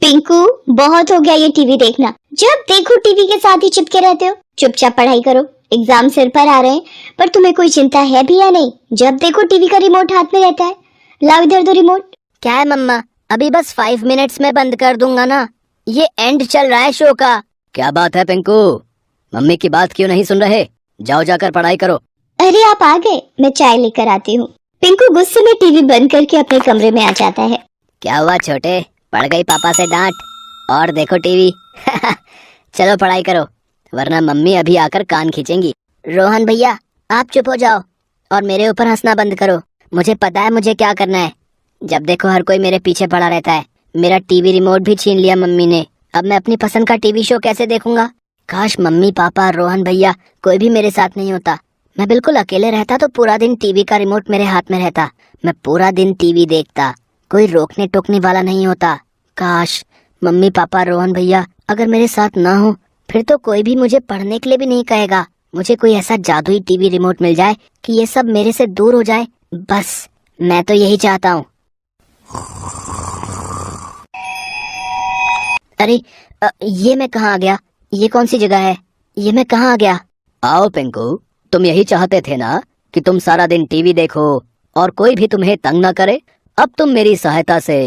पिंकू, बहुत हो गया ये टीवी देखना। जब देखो टीवी के साथ ही चिपके रहते हो। चुपचाप पढ़ाई करो, एग्जाम सिर पर आ रहे हैं। पर तुम्हें कोई चिंता है भी या नहीं? जब देखो टीवी का रिमोट हाथ में रहता है। लाओ इधर दो रिमोट। क्या है मम्मा, अभी बस 5 मिनट्स में बंद कर दूंगा ना। ये एंड चल रहा है शो का। क्या बात है पिंकू, मम्मी की बात क्यों नहीं सुन रहे? जाओ जाकर पढ़ाई करो। अरे आप आ गए, मैं चाय लेकर आती हूँ। पिंकू गुस्से में टीवी बंद करके अपने कमरे में आ जाता है। क्या हुआ छोटे, पड़ गई पापा से डांट? और देखो टीवी। चलो पढ़ाई करो, वरना मम्मी अभी आकर कान खींचेंगी। रोहन भैया, आप चुप हो जाओ और मेरे ऊपर हंसना बंद करो। मुझे पता है मुझे क्या करना है। जब देखो हर कोई मेरे पीछे पड़ा रहता है। मेरा टीवी रिमोट भी छीन लिया मम्मी ने। अब मैं अपनी पसंद का टीवी शो कैसे देखूंगा? काश मम्मी पापा रोहन भैया कोई भी मेरे साथ नहीं होता। मैं बिल्कुल अकेले रहता तो पूरा दिन टीवी का रिमोट मेरे हाथ में रहता। मैं पूरा दिन टीवी देखता, कोई रोकने टोकने वाला नहीं होता। काश मम्मी पापा रोहन भैया अगर मेरे साथ ना हो, फिर तो कोई भी मुझे पढ़ने के लिए भी नहीं कहेगा। मुझे कोई ऐसा जादुई टीवी रिमोट मिल जाए कि ये सब मेरे से दूर हो जाए। बस मैं तो यही चाहता हूँ। अरे ये मैं कहाँ आ गया? ये कौन सी जगह है? ये मैं कहाँ आ गया? आओ पिंकू, तुम यही चाहते थे ना कि तुम सारा दिन टीवी देखो और कोई भी तुम्हें तंग ना करे। अब तुम मेरी सहायता से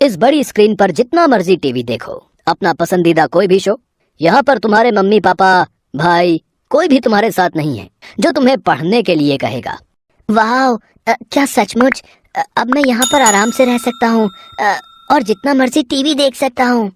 इस बड़ी स्क्रीन पर जितना मर्जी टीवी देखो, अपना पसंदीदा कोई भी शो। यहाँ पर तुम्हारे मम्मी पापा भाई कोई भी तुम्हारे साथ नहीं है जो तुम्हें पढ़ने के लिए कहेगा। वाह, क्या सचमुच? अब मैं यहाँ पर आराम से रह सकता हूँ और जितना मर्जी टीवी देख सकता हूँ।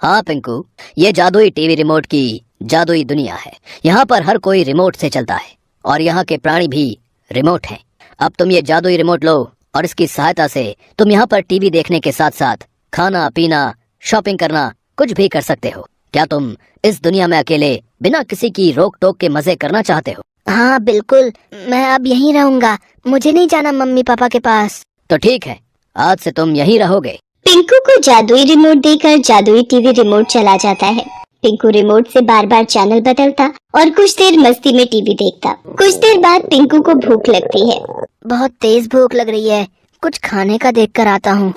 हाँ पिंकू, ये जादुई टीवी रिमोट की जादुई दुनिया है। यहाँ पर हर कोई रिमोट से चलता है और यहाँ के प्राणी भी रिमोट हैं। अब तुम ये जादुई रिमोट लो और इसकी सहायता से तुम यहाँ पर टीवी देखने के साथ साथ खाना पीना, शॉपिंग करना, कुछ भी कर सकते हो। क्या तुम इस दुनिया में अकेले बिना किसी की रोक टोक के मजे करना चाहते हो? हाँ बिल्कुल, मैं अब यहीं रहूंगा। मुझे नहीं जाना मम्मी पापा के पास। तो ठीक है, आज से तुम यहीं रहोगे। पिंकू को जादुई रिमोट देकर जादुई टीवी रिमोट चला जाता है। पिंकू रिमोट से बार बार चैनल बदलता और कुछ देर मस्ती में टीवी देखता। कुछ देर बाद पिंकू को भूख लगती है। बहुत तेज भूख लग रही है, कुछ खाने का देख कर आता हूँ।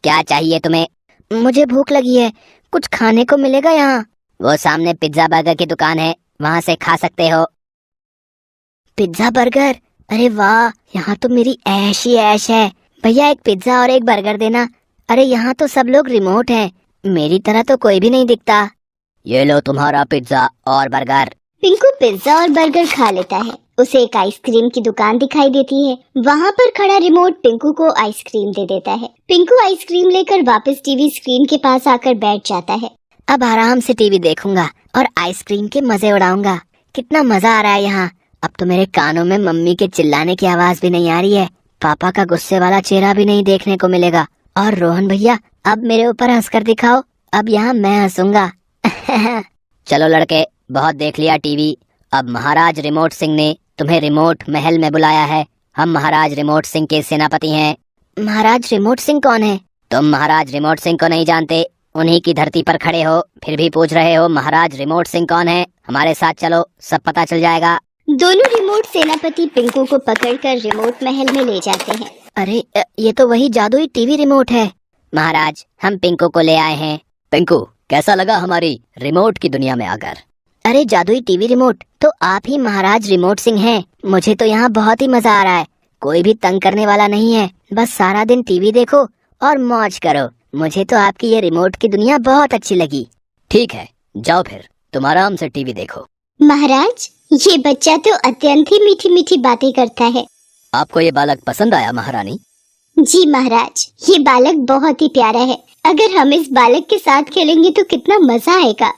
क्या चाहिए तुम्हें? मुझे भूख लगी है, कुछ खाने को मिलेगा यहाँ? वो सामने पिज्जा बर्गर की दुकान है, वहाँ से खा सकते हो। Pizza burger? अरे वाह, यहाँ तो मेरी ऐश ही ऐश है। भैया एक पिज्जा और एक बर्गर देना। अरे यहाँ तो सब लोग रिमोट हैं, मेरी तरह तो कोई भी नहीं दिखता। ये लो तुम्हारा पिज्जा और बर्गर। पिंकू पिज्जा और बर्गर खा लेता है। उसे एक आइसक्रीम की दुकान दिखाई देती है। वहाँ पर खड़ा रिमोट पिंकू को आइसक्रीम दे देता है। पिंकू आइसक्रीम लेकर वापस टीवी स्क्रीन के पास आकर बैठ जाता है। अब आराम से टीवी देखूंगा और आइसक्रीम के मजे उड़ाऊंगा। कितना मजा आ रहा है यहाँ। अब तो मेरे कानों में मम्मी के चिल्लाने की आवाज भी नहीं आ रही है। पापा का गुस्से वाला चेहरा भी नहीं देखने को मिलेगा। और रोहन भैया, अब मेरे ऊपर हंसकर दिखाओ। अब यहाँ मैं हंसूंगा। चलो लड़के, बहुत देख लिया टीवी। अब महाराज रिमोट सिंह ने तुम्हें रिमोट महल में बुलाया है। हम महाराज रिमोट सिंह के सेनापति हैं। महाराज रिमोट सिंह कौन है? तुम महाराज रिमोट सिंह को नहीं जानते? उन्हीं की धरती पर खड़े हो, फिर भी पूछ रहे हो महाराज रिमोट सिंह कौन है? हमारे साथ चलो, सब पता चल जाएगा। दोनों रिमोट सेनापति पिंकू को पकड़कर रिमोट महल में ले जाते हैं। अरे ये तो वही जादुई टीवी रिमोट है। महाराज, हम पिंकू को ले आए हैं। पिंकू, कैसा लगा हमारी रिमोट की दुनिया में आकर? अरे जादुई टीवी रिमोट, तो आप ही महाराज रिमोट सिंह हैं। मुझे तो यहाँ बहुत ही मजा आ रहा है। कोई भी तंग करने वाला नहीं है। बस सारा दिन टीवी देखो और मौज करो। मुझे तो आपकी ये रिमोट की दुनिया बहुत अच्छी लगी। ठीक है, जाओ फिर तुम आराम से टीवी देखो। महाराज, ये बच्चा तो अत्यंत ही मीठी मीठी बातें करता है। आपको ये बालक पसंद आया महारानी? जी महाराज, ये बालक बहुत ही प्यारा है। अगर हम इस बालक के साथ खेलेंगे तो कितना मजा आएगा।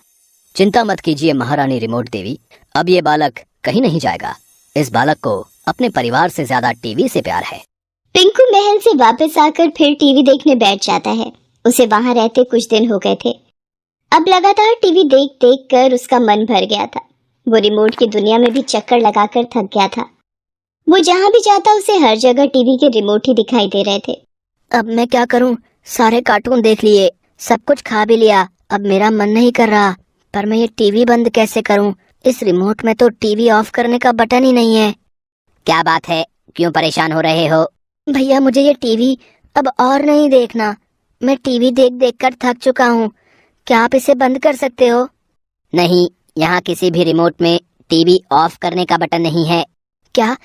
चिंता मत कीजिए महारानी रिमोट देवी, अब ये बालक कहीं नहीं जाएगा। इस बालक को अपने परिवार से ज्यादा टीवी से प्यार है। पिंकू महल से वापस आकर फिर टीवी देखने बैठ जाता है। उसे वहाँ रहते कुछ दिन हो गए थे। अब लगातार टीवी देख देख कर उसका मन भर गया था। वो रिमोट की दुनिया में भी चक्कर लगाकर थक गया था। वो जहाँ भी जाता उसे हर जगह टीवी के रिमोट ही दिखाई दे रहे थे। अब मैं क्या करूं? सारे कार्टून देख लिए, सब कुछ खा भी लिया। अब मेरा मन नहीं कर रहा। पर मैं ये टीवी बंद कैसे करूं? इस रिमोट में तो टीवी ऑफ करने का बटन ही नहीं है। क्या बात है, क्यों परेशान हो रहे हो? भैया मुझे ये टीवी अब और नहीं देखना। मैं टीवी देख देख कर थक चुका हूँ। क्या आप इसे बंद कर सकते हो? नहीं, यहाँ किसी भी रिमोट में टीवी ऑफ करने का बटन नहीं है। क्या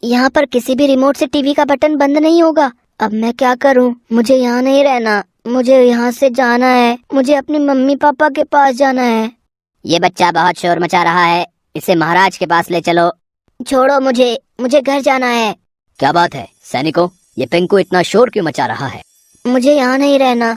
यहाँ पर किसी भी रिमोट से टीवी का बटन बंद नहीं होगा? अब मैं क्या करूँ? मुझे यहाँ नहीं रहना, मुझे यहाँ से जाना है। मुझे अपने मम्मी पापा के पास जाना है। ये बच्चा बहुत शोर मचा रहा है, इसे महाराज के पास ले चलो। छोड़ो मुझे घर जाना है। क्या बात है सैनिकों, ये पिंकू इतना शोर क्यों मचा रहा है? मुझे यहाँ नहीं रहना,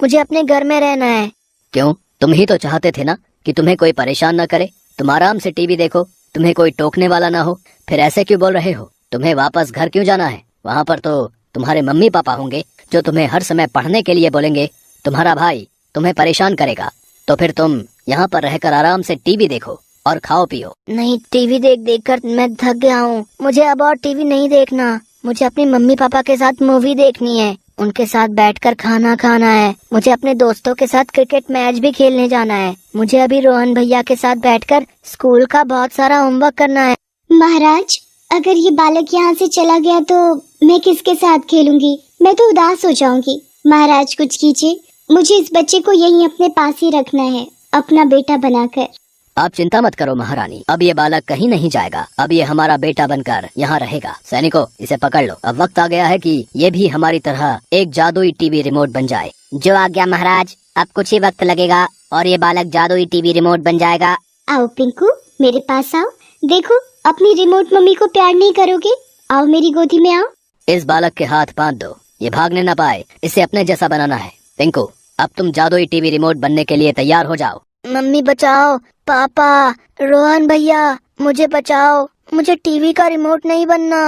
मुझे अपने घर में रहना है। क्यों? तुम ही तो चाहते थे ना कि तुम्हें कोई परेशान न करे, तुम आराम से टीवी देखो, तुम्हें कोई टोकने वाला ना हो। फिर ऐसे क्यों बोल रहे हो? तुम्हें वापस घर क्यों जाना है? वहाँ पर तो तुम्हारे मम्मी पापा होंगे जो तुम्हें हर समय पढ़ने के लिए बोलेंगे। तुम्हारा भाई तुम्हें परेशान करेगा, तो फिर तुम यहाँ पर रहकर आराम से टीवी देखो और खाओ पियो। नहीं, टीवी देख देख कर मैं थक गया हूँ। मुझे अब और टीवी नहीं देखना। मुझे अपने मम्मी पापा के साथ मूवी देखनी है, उनके साथ बैठकर खाना खाना है। मुझे अपने दोस्तों के साथ क्रिकेट मैच भी खेलने जाना है। मुझे अभी रोहन भैया के साथ बैठकर स्कूल का बहुत सारा होमवर्क करना है। महाराज, अगर ये बालक यहाँ से चला गया तो मैं किसके साथ खेलूंगी? मैं तो उदास हो जाऊंगी। महाराज कुछ कीजिए, मुझे इस बच्चे को यहीं अपने पास ही रखना है, अपना बेटा बनाकर। आप चिंता मत करो महारानी, अब ये बालक कहीं नहीं जाएगा। अब ये हमारा बेटा बनकर यहाँ रहेगा। सैनिकों, इसे पकड़ लो। अब वक्त आ गया है कि ये भी हमारी तरह एक जादुई टीवी रिमोट बन जाए। जो आज्ञा महाराज, अब कुछ ही वक्त लगेगा और ये बालक जादुई टीवी रिमोट बन जाएगा। आओ पिंकू, मेरे पास आओ। देखो, अपनी रिमोट मम्मी को प्यार नहीं करोगे? आओ मेरी गोदी में आओ। इस बालक के हाथ बांध दो, ये भागने न पाए, इसे अपने जैसा बनाना है। पिंकू, अब तुम जादुई टीवी रिमोट बनने के लिए तैयार हो जाओ। मम्मी बचाओ, पापा, रोहन भैया, मुझे बचाओ। मुझे टीवी का रिमोट नहीं बनना।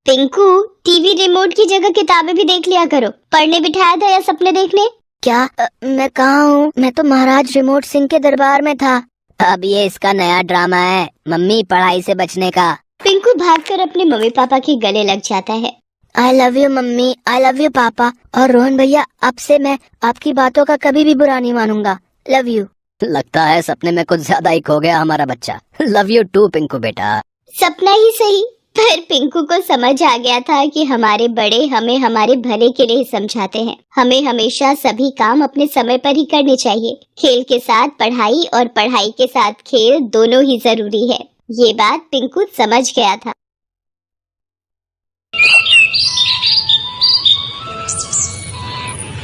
पिंकू, टीवी रिमोट की जगह किताबें भी देख लिया करो। पढ़ने बिठाया था या सपने देखने? क्या मैं कहाँ हूँ? मैं तो महाराज रिमोट सिंह के दरबार में था। अब ये इसका नया ड्रामा है, मम्मी पढ़ाई से बचने का। पिंकू भागकर अपने मम्मी पापा के गले लग जाता है। I love you mummy, I love you पापा। और रोहन भैया, अब से मैं आपकी बातों का कभी भी बुरा नहीं मानूंगा। Love you. लगता है सपने में कुछ ज्यादा ही खो गया हमारा बच्चा। लव यू टू पिंकू बेटा। सपना ही सही, पर पिंकू को समझ आ गया था कि हमारे बड़े हमें हमारे भले के लिए समझाते हैं। हमें हमेशा सभी काम अपने समय पर ही करने चाहिए। खेल के साथ पढ़ाई और पढ़ाई के साथ खेल दोनों ही जरूरी है। ये बात पिंकू समझ गया था।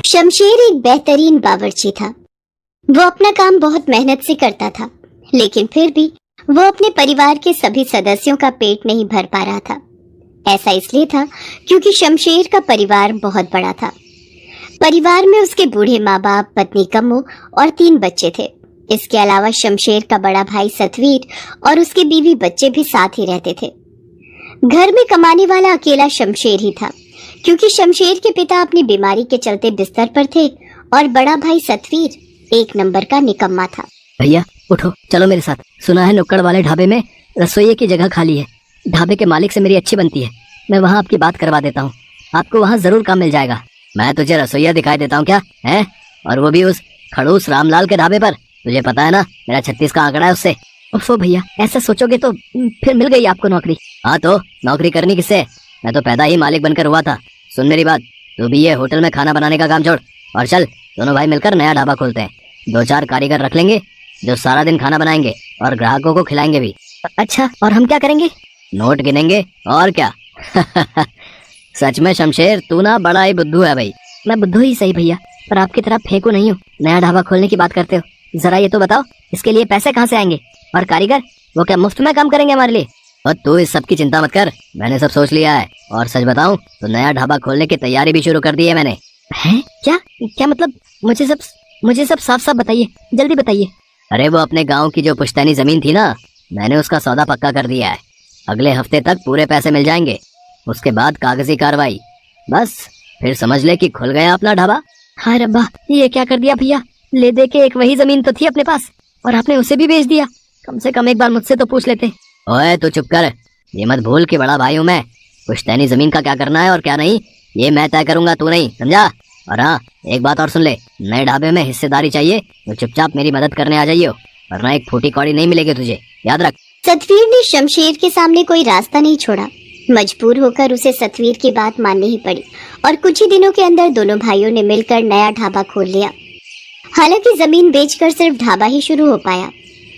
शमशेर एक बेहतरीन बावर्ची था। वो अपना काम बहुत मेहनत से करता था, लेकिन फिर भी वो अपने परिवार के सभी सदस्यों का पेट नहीं भर पा रहा था। ऐसा इसलिए था क्योंकि शमशेर का परिवार बहुत बड़ा था। परिवार में उसके बूढ़े माँ बाप, पत्नी कम्मो और 3 बच्चे थे। इसके अलावा शमशेर का बड़ा भाई सतवीर और उसके बीवी बच्चे भी साथ ही रहते थे। घर में कमाने वाला अकेला शमशेर ही था, क्योंकि शमशेर के पिता अपनी बीमारी के चलते बिस्तर पर थे और बड़ा भाई सतवीर एक नंबर का निकम्मा था। भैया उठो, चलो मेरे साथ। सुना है नुक्कड़ वाले ढाबे में रसोइये की जगह खाली है। ढाबे के मालिक से मेरी अच्छी बनती है, मैं वहाँ आपकी बात करवा देता हूँ। आपको वहाँ जरूर काम मिल जाएगा। मैं तुझे रसोइया दिखाई देता हूँ क्या है? और वो भी उस खड़ूस रामलाल के ढाबे पर। तुझे पता है ना मेरा 36 का आंकड़ा है उससे। उफ़ो भैया, ऐसा सोचोगे तो फिर मिल गई आपको नौकरी। हाँ तो नौकरी करनी किससे? मैं तो पैदा ही मालिक बनकर हुआ था। सुन मेरी बात, तू भी ये होटल में खाना बनाने का काम छोड़ और चल, दोनों भाई मिलकर नया ढाबा खोलते हैं। 2-4 कारीगर रख लेंगे जो सारा दिन खाना बनाएंगे और ग्राहकों को खिलाएंगे भी। अच्छा, और हम क्या करेंगे? नोट गिनेंगे और क्या। सच में शमशेर, तू ना बड़ा ही बुद्धू है भाई। मैं बुद्धू ही सही भैया, पर आपकी तरह फेंकू नहीं हूँ। नया ढाबा खोलने की बात करते हो, जरा ये तो बताओ इसके लिए पैसे कहाँ से आएंगे? और कारीगर, वो क्या मुफ्त में काम करेंगे हमारे लिए? और तू इस सब की चिंता मत कर, मैंने सब सोच लिया है। और सच बताऊं तो नया ढाबा खोलने की तैयारी भी शुरू कर दी है मैंने। हैं? क्या मतलब? मुझे सब साफ साफ बताइए, जल्दी बताइए। अरे वो अपने गांव की जो पुश्तैनी जमीन थी ना, मैंने उसका सौदा पक्का कर दिया है। अगले हफ्ते तक पूरे पैसे मिल जाएंगे। उसके बाद कागजी कार्रवाई, बस फिर समझ ले कि खुल गया अपना ढाबा। हाय रब्बा, ये क्या कर दिया भैया? ले दे के एक वही जमीन तो थी अपने पास और आपने उसे भी बेच दिया। कम से कम एक बार मुझसे तो पूछ लेते। ओए तू चुप कर, ये मत भूल कि बड़ा भाई हूँ मैं। पुश्तैनी जमीन का क्या करना है और क्या नहीं, ये मैं तय करूंगा, तू नहीं, समझा? और हाँ, एक बात और सुन ले, नए ढाबे में हिस्सेदारी चाहिए तो चुपचाप मेरी मदद करने आ जाइयो, वरना एक फूटी कौड़ी नहीं मिलेगी तुझे, याद रख। सतवीर ने शमशेर के सामने कोई रास्ता नहीं छोड़ा। मजबूर होकर उसे सतवीर की बात माननी ही पड़ी और कुछ ही दिनों के अंदर दोनों भाइयों ने मिलकर नया ढाबा खोल लिया। हालांकि जमीन बेचकर सिर्फ ढाबा ही शुरू हो पाया,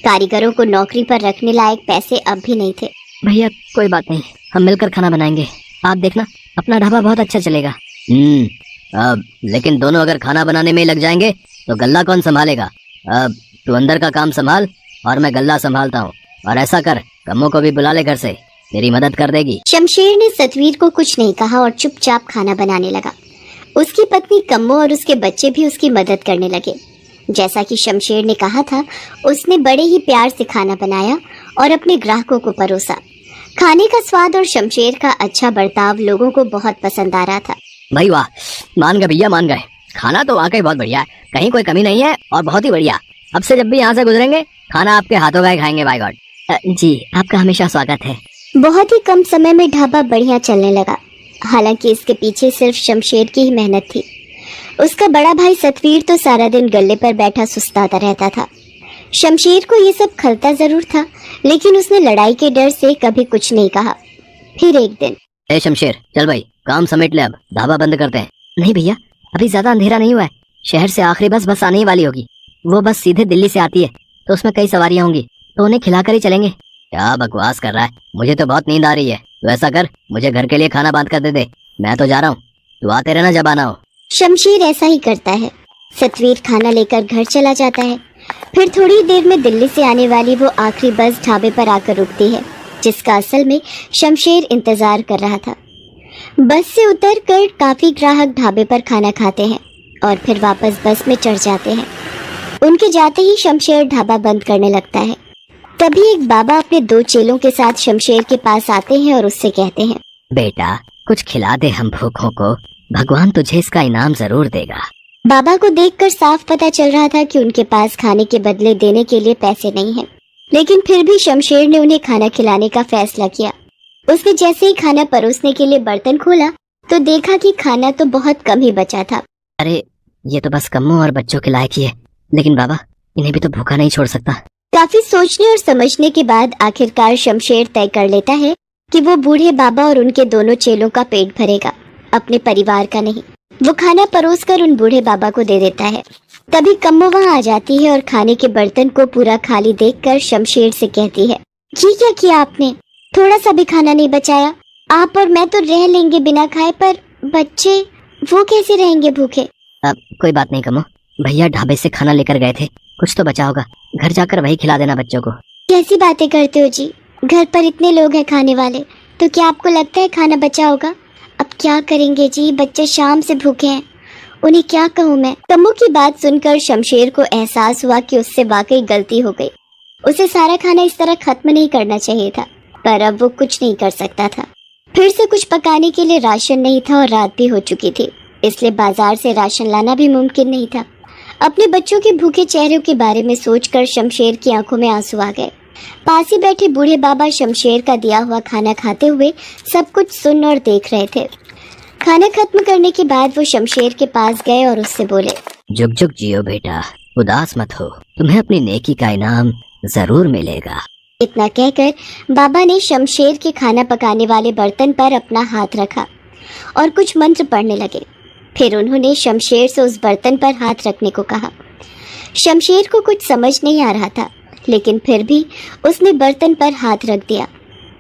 कारीगरों को नौकरी पर रखने लायक पैसे अब भी नहीं थे। भैया कोई बात नहीं, हम मिलकर खाना बनाएंगे, आप देखना अपना ढाबा बहुत अच्छा चलेगा। अब लेकिन दोनों अगर खाना बनाने में ही लग जाएंगे तो गल्ला कौन संभालेगा? अब तू अंदर का काम संभाल और मैं गल्ला संभालता हूँ। और ऐसा कर, कम्मो को भी बुला ले घर से, तेरी मदद कर देगी। शमशेर ने सतवीर को कुछ नहीं कहा और चुपचाप खाना बनाने लगा। उसकी पत्नी कम्मो और उसके बच्चे भी उसकी मदद करने लगे। जैसा कि शमशेर ने कहा था, उसने बड़े ही प्यार से खाना बनाया और अपने ग्राहकों को परोसा। खाने का स्वाद और शमशेर का अच्छा बर्ताव लोगों को बहुत पसंद आ रहा था। भाई वाह, मान गए भैया, मान गए। खाना तो वाकई बहुत बढ़िया है, कहीं कोई कमी नहीं है और बहुत ही बढ़िया। अब से जब भी यहाँ से गुजरेंगे खाना आपके हाथों का ही खाएंगे। Bye God. जी आपका हमेशा स्वागत है। बहुत ही कम समय में ढाबा बढ़िया चलने लगा। हालांकि इसके पीछे सिर्फ शमशेर की ही मेहनत थी। उसका बड़ा भाई सतवीर तो सारा दिन गल्ले पर बैठा सुस्ताता रहता था। शमशेर को ये सब खलता जरूर था, लेकिन उसने लड़ाई के डर से कभी कुछ नहीं कहा। फिर एक दिन, ए शमशेर, चल भाई काम समेट ले, अब ढाबा बंद करते हैं। नहीं भैया, अभी ज्यादा अंधेरा नहीं हुआ है, शहर से आखिरी बस आने ही वाली होगी। वो बस सीधे दिल्ली से आती है, तो उसमें कई सवारियां होंगी, तो उन्हें खिलाकर ही चलेंगे। क्या बकवास कर रहा है, मुझे तो बहुत नींद आ रही है। तो ऐसा कर, मुझे घर के लिए खाना बांध कर दे, मैं तो जा रहा हूँ, तू आते रहना जब आना हो। शमशेर ऐसा ही करता है। सतवीर खाना लेकर घर चला जाता है। फिर थोड़ी देर में दिल्ली से आने वाली वो आखिरी बस ढाबे पर आकर रुकती है, जिसका असल में शमशेर इंतजार कर रहा था। बस से उतरकर काफी ग्राहक ढाबे पर खाना खाते हैं और फिर वापस बस में चढ़ जाते हैं। उनके जाते ही शमशेर ढाबा बंद करने लगता है। तभी एक बाबा अपने 2 चेलों के साथ शमशेर के पास आते हैं और उससे कहते हैं, बेटा कुछ खिला दे हम भूखों को, भगवान तुझे इसका इनाम जरूर देगा। बाबा को देखकर साफ पता चल रहा था कि उनके पास खाने के बदले देने के लिए पैसे नहीं हैं, लेकिन फिर भी शमशेर ने उन्हें खाना खिलाने का फैसला किया। उसने जैसे ही खाना परोसने के लिए बर्तन खोला तो देखा कि खाना तो बहुत कम ही बचा था। अरे ये तो बस कम्मो और बच्चों के लायक ही है, लेकिन बाबा इन्हें भी तो भूखा नहीं छोड़ सकता। काफी सोचने और समझने के बाद आखिरकार शमशेर तय कर लेता है कि वो बूढ़े बाबा और उनके दोनों चेलों का पेट भरेगा, अपने परिवार का नहीं। वो खाना परोसकर उन बूढ़े बाबा को दे देता है। तभी कम्मो वहाँ आ जाती है और खाने के बर्तन को पूरा खाली देखकर शमशेर से कहती है, ये क्या किया आपने? थोड़ा सा भी खाना नहीं बचाया। आप और मैं तो रह लेंगे बिना खाए, पर बच्चे वो कैसे रहेंगे भूखे? अब कोई बात नहीं कम्मो, भैया ढाबे से खाना लेकर गए थे, कुछ तो बचा होगा, घर जाकर वही खिला देना बच्चों को। कैसी बातें करते हो जी, घर पर इतने लोग हैं खाने वाले, तो क्या आपको लगता है खाना बचा होगा? अब क्या करेंगे जी, बच्चे शाम से भूखे हैं, उन्हें क्या कहूँ मैं? कम्मो की बात सुनकर शमशेर को एहसास हुआ कि उससे वाकई गलती हो गई। उसे सारा खाना इस तरह खत्म नहीं करना चाहिए था, पर अब वो कुछ नहीं कर सकता था। फिर से कुछ पकाने के लिए राशन नहीं था और रात भी हो चुकी थी, इसलिए बाजार से राशन लाना भी मुमकिन नहीं था। अपने बच्चों के भूखे चेहरों के बारे में सोचकर शमशेर की आंखों में आंसू आ गए। पास ही बैठे बूढ़े बाबा शमशेर का दिया हुआ खाना खाते हुए सब कुछ सुन और देख रहे थे। खाना खत्म करने के बाद वो शमशेर के पास गए और उससे बोले, जुग जुग जियो बेटा, उदास मत हो, तुम्हें अपनी नेकी का इनाम जरूर मिलेगा। इतना कहकर बाबा ने शमशेर के खाना पकाने वाले बर्तन पर अपना हाथ रखा और कुछ मंत्र पढ़ने लगे। फिर उन्होंने शमशेर से उस बर्तन पर हाथ रखने को कहा। शमशेर को कुछ समझ नहीं आ रहा था, लेकिन फिर भी उसने बर्तन पर हाथ रख दिया।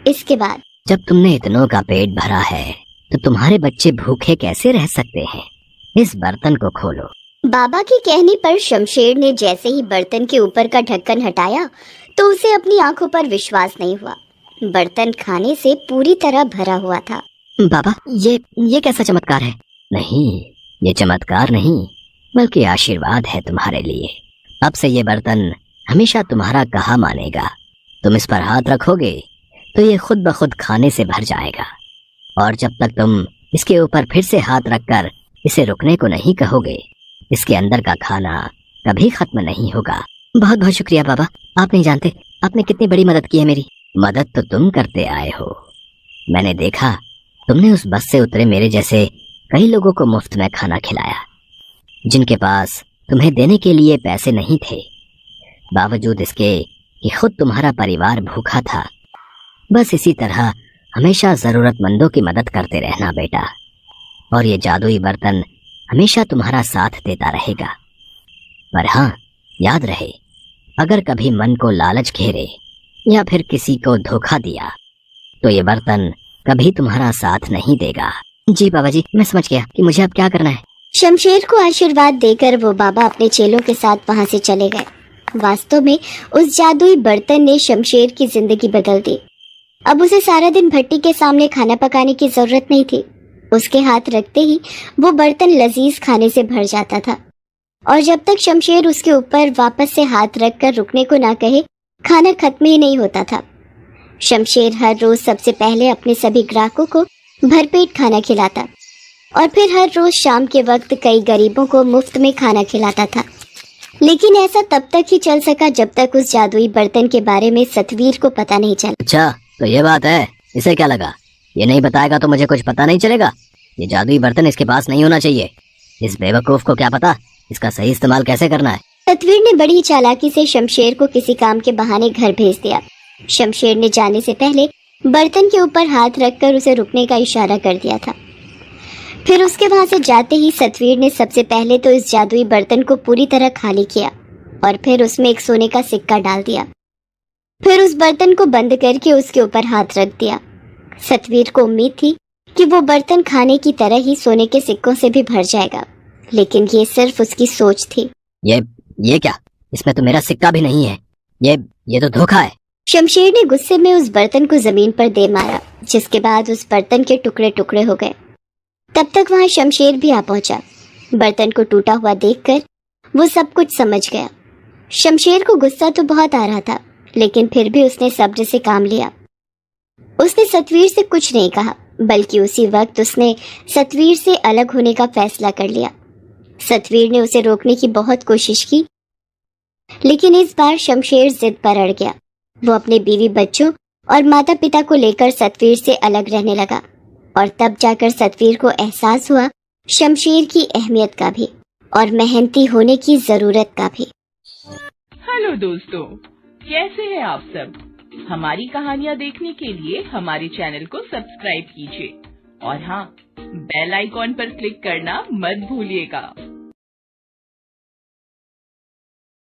इसके बाद, जब तुमने इतनों का पेट भरा है तो तुम्हारे बच्चे भूखे कैसे रह सकते हैं? इस बर्तन को खोलो। बाबा के कहने पर शमशेर ने जैसे ही बर्तन के ऊपर का ढक्कन हटाया तो उसे अपनी आंखों पर विश्वास नहीं हुआ। बर्तन खाने से पूरी तरह भरा हुआ था। बाबा ये कैसा चमत्कार है? नहीं, ये चमत्कार नहीं बल्कि आशीर्वाद है तुम्हारे लिए। अब से ये बर्तन हमेशा तुम्हारा कहा मानेगा। तुम इस पर हाथ रखोगे तो ये खुद ब खुद खाने से भर जाएगा, और जब तक तुम इसके ऊपर फिर से हाथ रखकर इसे रुकने को नहीं कहोगे, इसके अंदर का खाना कभी खत्म नहीं होगा। बहुत बहुत शुक्रिया बाबा, आप नहीं जानते आपने कितनी बड़ी मदद की है मेरी। मदद तो तुम करते आए हो। मैंने देखा तुमने उस बस से उतरे मेरे जैसे कई लोगों को मुफ्त में खाना खिलाया, जिनके पास तुम्हें देने के लिए पैसे नहीं थे। बावजूद इसके कि खुद तुम्हारा परिवार भूखा था। बस इसी तरह हमेशा जरूरतमंदों की मदद करते रहना बेटा, और ये जादुई बर्तन हमेशा तुम्हारा साथ देता रहेगा। पर हाँ, याद रहे, अगर कभी मन को लालच घेरे या फिर किसी को धोखा दिया तो ये बर्तन कभी तुम्हारा साथ नहीं देगा। जी बाबा जी, मैं समझ गया कि मुझे अब क्या करना है। शमशेर को आशीर्वाद देकर वो बाबा अपने चेलों के साथ वहां से चले गए। वास्तव में उस जादुई बर्तन ने शमशेर की जिंदगी बदल दी। अब उसे सारा दिन भट्टी के सामने खाना पकाने की जरूरत नहीं थी। उसके हाथ रखते ही वो बर्तन लजीज खाने से भर जाता था, और जब तक शमशेर उसके ऊपर वापस से हाथ रखकर रुकने को ना कहे, खाना खत्म ही नहीं होता था। शमशेर हर रोज सबसे पहले अपने सभी ग्राहकों को भरपेट खाना खिलाता और फिर हर रोज शाम के वक्त कई गरीबों को मुफ्त में खाना खिलाता था। लेकिन ऐसा तब तक ही चल सका जब तक उस जादुई बर्तन के बारे में सतवीर को पता नहीं चला। अच्छा, तो ये बात है। इसे क्या लगा? ये नहीं बताएगा तो मुझे कुछ पता नहीं चलेगा। ये जादुई बर्तन इसके पास नहीं होना चाहिए। इस बेवकूफ को क्या पता इसका सही इस्तेमाल कैसे करना है। सतवीर ने बड़ी चालाकी से शमशेर को किसी काम के बहाने घर भेज दिया। शमशेर ने जाने से पहले बर्तन के ऊपर हाथ रखकर उसे रुकने का इशारा कर दिया था। फिर उसके वहां से जाते ही सतवीर ने सबसे पहले तो इस जादुई बर्तन को पूरी तरह खाली किया और फिर उसमें एक सोने का सिक्का डाल दिया। फिर उस बर्तन को बंद करके उसके ऊपर हाथ रख दिया। सतवीर को उम्मीद थी कि वो बर्तन खाने की तरह ही सोने के सिक्कों से भी भर जाएगा, लेकिन ये सिर्फ उसकी सोच थी। ये क्या? इसमें तो मेरा सिक्का भी नहीं है। ये तो धोखा है। शमशेर ने गुस्से में उस बर्तन को जमीन पर दे मारा, जिसके बाद उस बर्तन के टुकड़े टुकड़े हो गए। तब तक वहां शमशेर भी आ पहुंचा। बर्तन को टूटा हुआ देखकर वो सब कुछ समझ गया। शमशेर को गुस्सा तो बहुत आ रहा था, लेकिन फिर भी उसने सब्र से काम लिया। उसने सतवीर से कुछ नहीं कहा, बल्कि उसी वक्त उसने सतवीर से अलग होने का फैसला कर लिया। सतवीर ने उसे रोकने की बहुत कोशिश की, लेकिन इस बार शमशेर जिद पर अड़ गया। वो अपने बीवी बच्चों और माता पिता को लेकर सतवीर से अलग रहने लगा, और तब जाकर सतवीर को एहसास हुआ शमशेर की अहमियत का भी और मेहनती होने की जरूरत का भी। हेलो दोस्तों, कैसे हैं आप सब? हमारी कहानियाँ देखने के लिए हमारे चैनल को सब्सक्राइब कीजिए और हाँ, बेल आइकॉन पर क्लिक करना मत भूलिएगा।